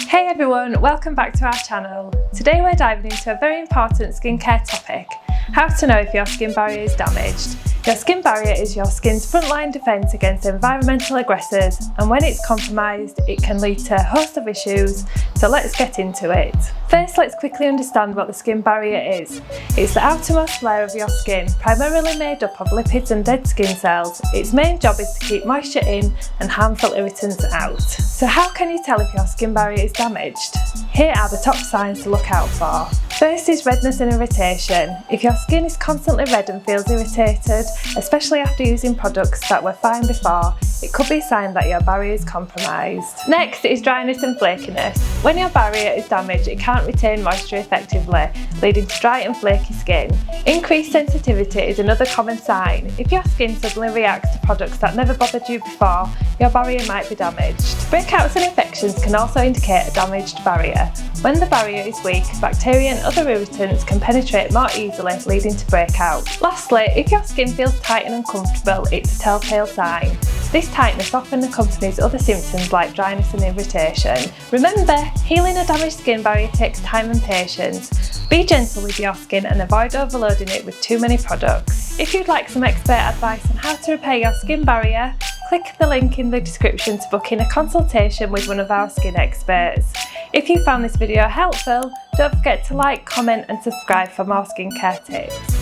Hey everyone, welcome back to our channel. Today we're diving into a very important skincare topic, how to know if your skin barrier is damaged. Your skin barrier is your skin's frontline defence against environmental aggressors, and when it's compromised it can lead to a host of issues, so let's get into it. First, let's quickly understand what the skin barrier is. It's the outermost layer of your skin, primarily made up of lipids and dead skin cells. Its main job is to keep moisture in and harmful irritants out. So how can you tell if your skin barrier is damaged? Here are the top signs to look out for. First is redness and irritation. If your skin is constantly red and feels irritated, especially after using products that were fine before, it could be a sign that your barrier is compromised. Next is dryness and flakiness. When your barrier is damaged, it can't retain moisture effectively, leading to dry and flaky skin. Increased sensitivity is another common sign. If your skin suddenly reacts to products that never bothered you before, your barrier might be damaged. Breakouts and infections can also indicate a damaged barrier. When the barrier is weak, bacteria and other irritants can penetrate more easily, leading to breakouts. Lastly, if your skin feels tight and uncomfortable, it's a telltale sign. This tightness often accompanies other symptoms like dryness and irritation. Remember, healing a damaged skin barrier takes time and patience. Be gentle with your skin and avoid overloading it with too many products. If you'd like some expert advice on how to repair your skin barrier, click the link in the description to book in a consultation with one of our skin experts. If you found this video helpful, don't forget to like, comment and subscribe for more skincare tips.